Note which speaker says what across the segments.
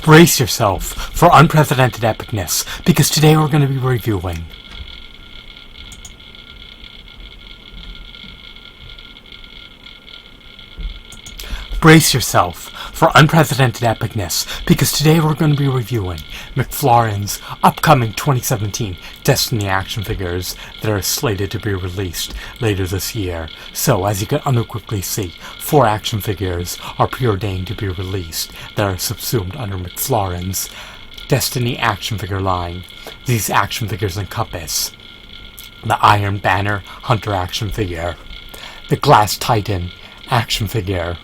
Speaker 1: Brace yourself for unprecedented epicness, because today we're going to be reviewing Brace yourself for unprecedented epicness, because today we're going to be reviewing McFarlane's upcoming 2017 Destiny action figures that are slated to be released later this year. So, as you can unequivocally see, 4 action figures are preordained to be released that are subsumed under McFarlane's Destiny action figure line. These action figures encompass the Iron Banner Hunter action figure, the Glass Titan action figure,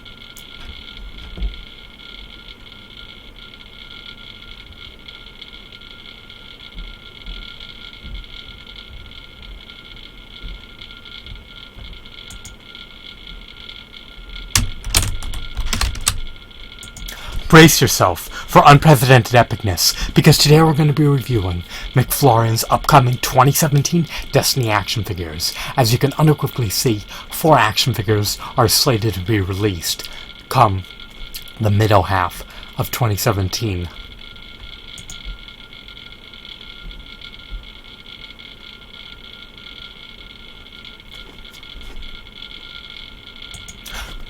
Speaker 1: Brace yourself for unprecedented epicness, because today we're going to be reviewing McFarlane's upcoming 2017 Destiny action figures. As you can unequivocally see, 4 action figures are slated to be released come the middle half of 2017.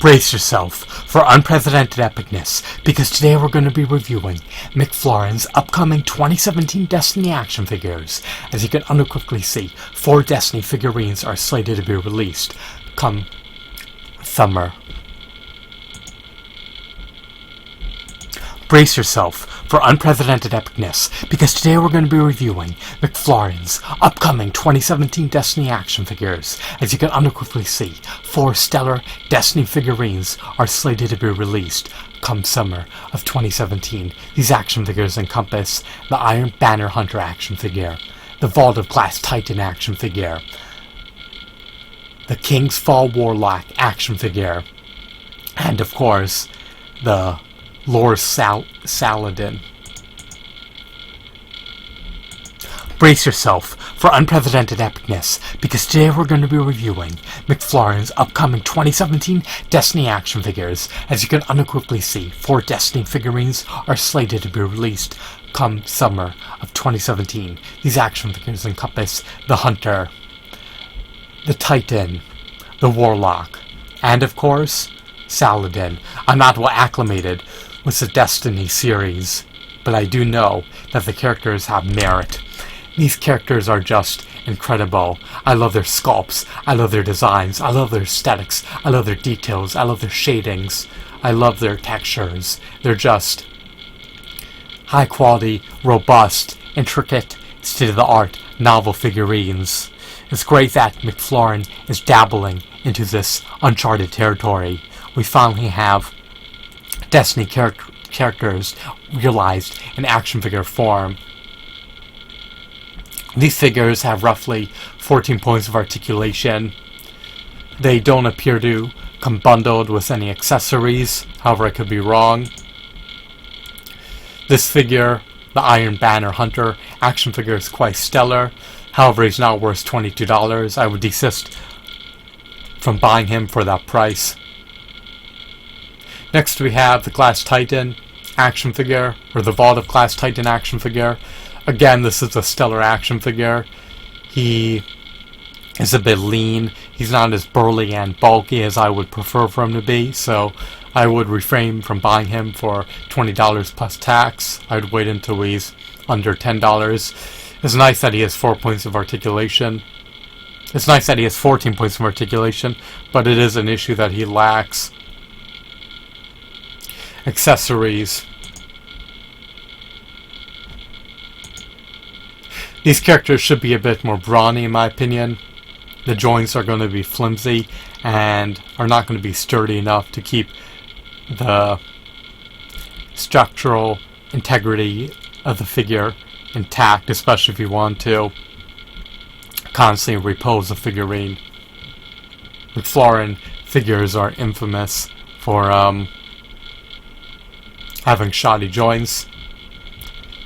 Speaker 1: Brace yourself for unprecedented epicness, because today we're going to be reviewing McFarlane's upcoming 2017 Destiny action figures. As you can unequivocally see, 4 Destiny figurines are slated to be released come summer. Brace yourself for unprecedented epicness, because today we're going to be reviewing McFarlane's upcoming 2017 Destiny action figures. As you can unequivocally see, 4 stellar Destiny figurines are slated to be released come summer of 2017. These action figures encompass the Iron Banner Hunter action figure, the Vault of Glass Titan action figure, the King's Fall Warlock action figure, and of course, the Lord Saladin. Brace yourself for unprecedented epicness, because today we're going to be reviewing McFarlane's upcoming 2017 Destiny action figures. As you can unequivocally see, 4 Destiny figurines are slated to be released come summer of 2017. These action figures encompass the Hunter, the Titan, the Warlock, and of course, Saladin. I'm not well acclimated with the Destiny series, but I do know that the characters have merit. These characters are just incredible. I love their sculpts, I love their designs, I love their aesthetics, I love their details, I love their shadings, I love their textures. They're just high quality, robust, intricate, state-of-the-art novel figurines. It's great that McFarlane is dabbling into this uncharted territory. We finally have Destiny characters realized in action figure form. These figures have roughly 14 points of articulation. They don't appear to come bundled with any accessories, however I could be wrong. This figure, the Iron Banner Hunter action figure, is quite stellar. However, he's not worth $22. I would desist from buying him for that price. Next we have the Glass Titan action figure, or the Vault of Glass Titan action figure. Again, this is a stellar action figure. He is a bit lean. He's not as burly and bulky as I would prefer for him to be, so I would refrain from buying him for $20 plus tax. I would wait until he's under $10. It's nice that he has 4 points of articulation. It's nice that he has 14 points of articulation, but it is an issue that he lacks accessories. These characters should be a bit more brawny in my opinion. The joints are going to be flimsy and are not going to be sturdy enough to keep the structural integrity of the figure intact, especially if you want to constantly repose a figurine. McFarlane figures are infamous for having shoddy joints.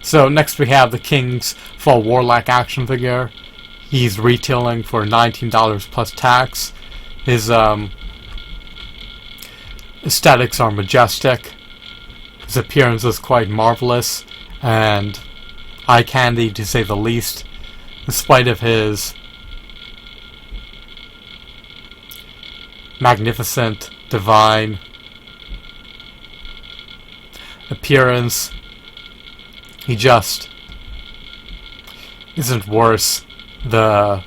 Speaker 1: So next we have the King's Fall Warlock action figure. He's retailing for $19 plus tax. His aesthetics are majestic. His appearance is quite marvelous and eye candy, to say the least, in spite of his magnificent, divine appearance. He just isn't worth the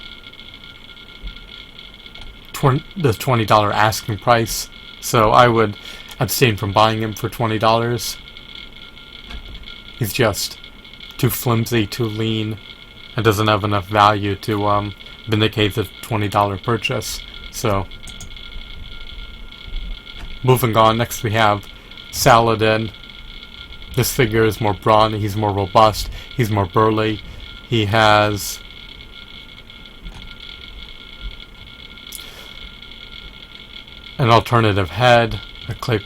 Speaker 1: $20 asking price, so I would abstain from buying him for $20. He's just too flimsy, too lean, and doesn't have enough value to vindicate the $20 purchase. So, moving on, next we have Saladin. This figure is more brawny, he's more robust, he's more burly. He has an alternative head, a clip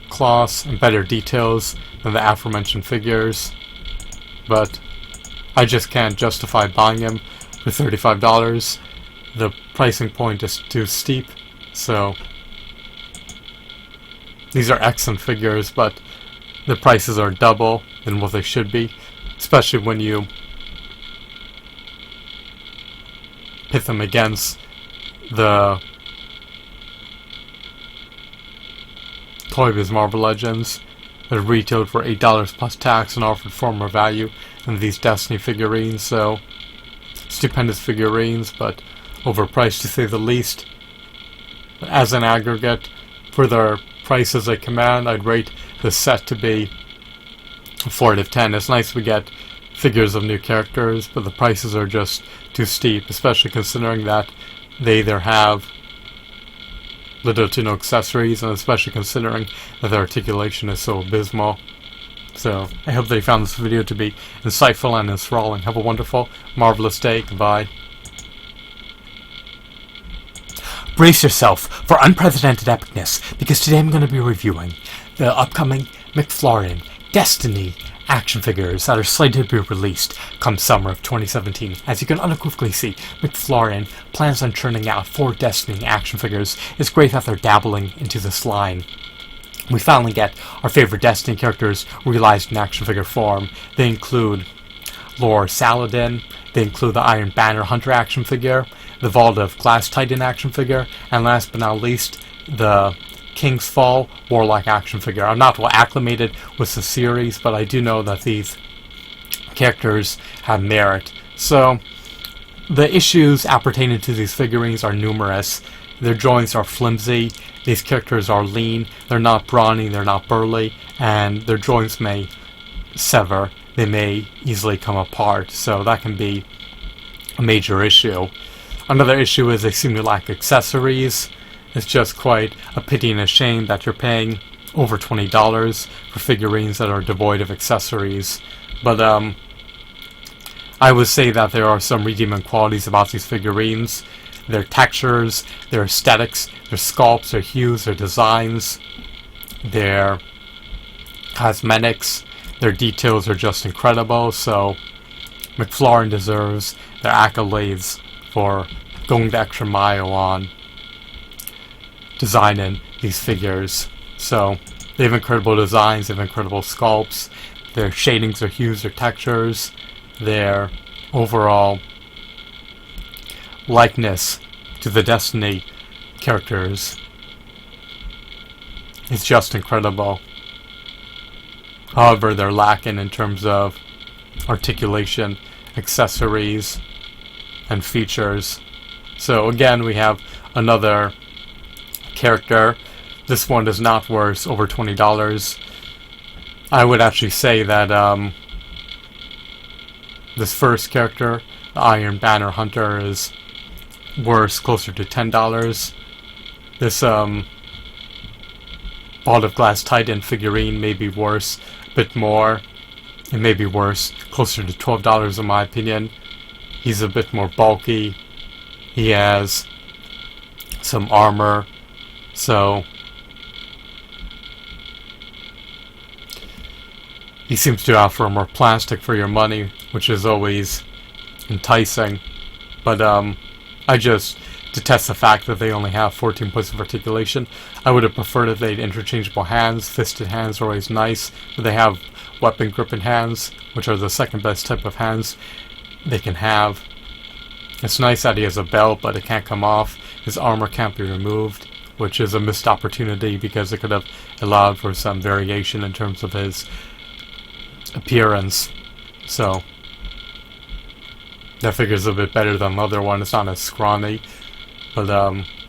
Speaker 1: cloth, and better details than the aforementioned figures. But I just can't justify buying him for $35. The pricing point is too steep, so these are excellent figures, but the prices are double than what they should be, especially when you pit them against the Toy Biz Marvel Legends that retailed for $8 plus tax and offered far more value than these Destiny figurines. So, stupendous figurines, but overpriced to say the least. As an aggregate, for their prices they command, I'd rate the set to be a 4 out of 10. It's nice we get figures of new characters, but the prices are just too steep, especially considering that they either have little to no accessories, and especially considering that their articulation is so abysmal. So, I hope that you found this video to be insightful and enthralling. Have a wonderful, marvelous day. Goodbye. Brace yourself for unprecedented epicness, because today I'm going to be reviewing the upcoming McFlurrin Destiny action figures that are slated to be released come summer of 2017. As you can unequivocally see, McFlurrin plans on churning out 4 Destiny action figures. It's great that they're dabbling into this line. We finally get our favorite Destiny characters realized in action figure form. They include Lord Saladin, they include the Iron Banner Hunter action figure, the Vault of Glass Titan action figure, and last but not least, the King's Fall Warlock action figure. I'm not well acclimated with the series, but I do know that these characters have merit. So, the issues appertaining to these figurines are numerous. Their joints are flimsy, these characters are lean, they're not brawny, they're not burly, and their joints may sever, they may easily come apart, so that can be a major issue. Another issue is they seem to lack accessories. It's just quite a pity and a shame that you're paying over $20 for figurines that are devoid of accessories. But I would say that there are some redeeming qualities about these figurines. Their textures, their aesthetics, their sculpts, their hues, their designs, their cosmetics, their details are just incredible. So McFlurrin deserves their accolades for going the extra mile on designing these figures. So they have incredible designs, they have incredible sculpts, their shadings, their hues, their textures, their overall likeness to the Destiny characters is just incredible. However, they're lacking in terms of articulation, accessories, and features. So again, we have another character. This one is not worth over $20. I would actually say that this first character, the Iron Banner Hunter, is worth closer to $10. This Vault of Glass Titan figurine may be worth a bit more. It may be worth closer to $12 in my opinion. He's a bit more bulky. He has some armor, so he seems to offer more plastic for your money, which is always enticing. But I just to test the fact that they only have 14 points of articulation. I would have preferred if they had interchangeable hands. Fisted hands are always nice, but they have weapon gripping hands, which are the second best type of hands they can have. It's nice that he has a belt, but it can't come off. His armor can't be removed, which is a missed opportunity because it could have allowed for some variation in terms of his appearance. So that figure's a bit better than the other one. It's not as scrawny, but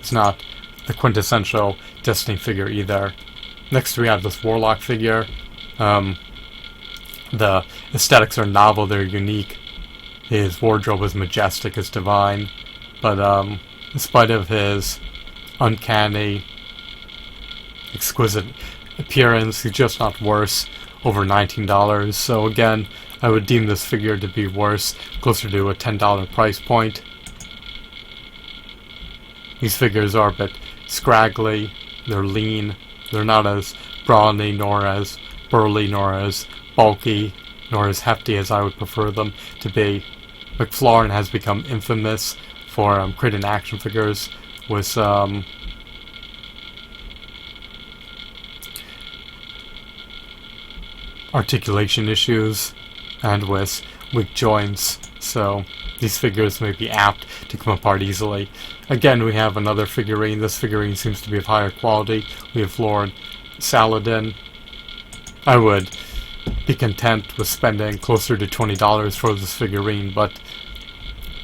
Speaker 1: it's not the quintessential Destiny figure either. Next we have this Warlock figure. The aesthetics are novel, they're unique. His wardrobe is majestic, it's divine, but in spite of his uncanny, exquisite appearance, he's just not worth over $19. So again, I would deem this figure to be worth closer to a $10 price point. These figures are a bit scraggly, they're lean, they're not as brawny, nor as burly, nor as bulky, nor as hefty as I would prefer them to be. McFarlane has become infamous for creating action figures with articulation issues and with weak joints, so these figures may be apt to come apart easily. Again, we have another figurine. This figurine seems to be of higher quality. We have Lord Saladin. I would be content with spending closer to $20 for this figurine, but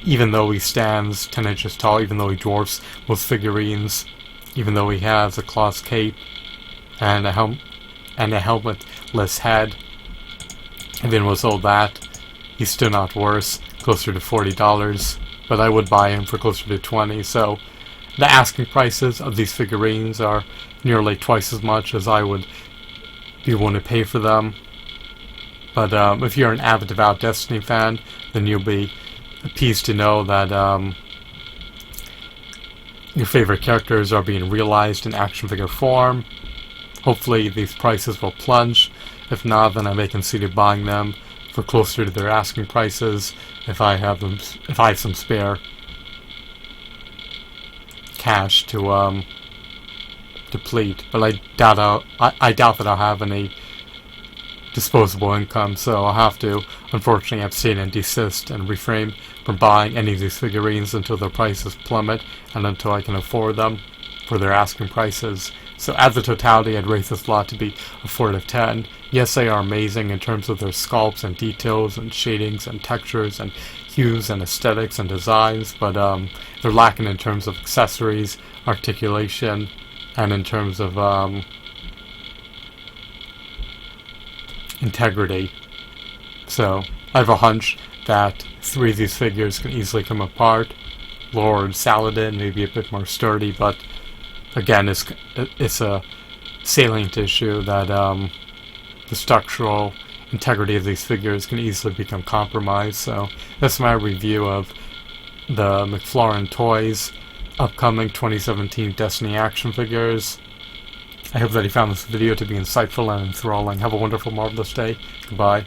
Speaker 1: even though he stands 10 inches tall, even though he dwarfs most figurines, even though he has a cloth cape and a helmetless head, even with all that, he's still not worth closer to $40, but I would buy him for closer to $20. So the asking prices of these figurines are nearly twice as much as I would be willing to pay for them. But if you're an avid, devout Destiny fan, then you'll be appeased to know that your favorite characters are being realized in action figure form. Hopefully these prices will plunge. If not, then I may consider buying them for closer to their asking prices if I have some spare cash to deplete. But I doubt that I'll have any disposable income, so I'll have to unfortunately abstain and desist and refrain from buying any of these figurines until their prices plummet and until I can afford them for their asking prices. So as a totality, I'd rate this lot to be a 4 out of 10. Yes, they are amazing in terms of their sculpts and details and shadings and textures and hues and aesthetics and designs, but they're lacking in terms of accessories, articulation, and in terms of integrity. So I have a hunch that 3 of these figures can easily come apart. Lord Saladin may be a bit more sturdy, but again, it's a salient issue that the structural integrity of these figures can easily become compromised. So that's my review of the McFarlane Toys upcoming 2017 Destiny action figures. I hope that you found this video to be insightful and enthralling. Have a wonderful, marvelous day. Goodbye.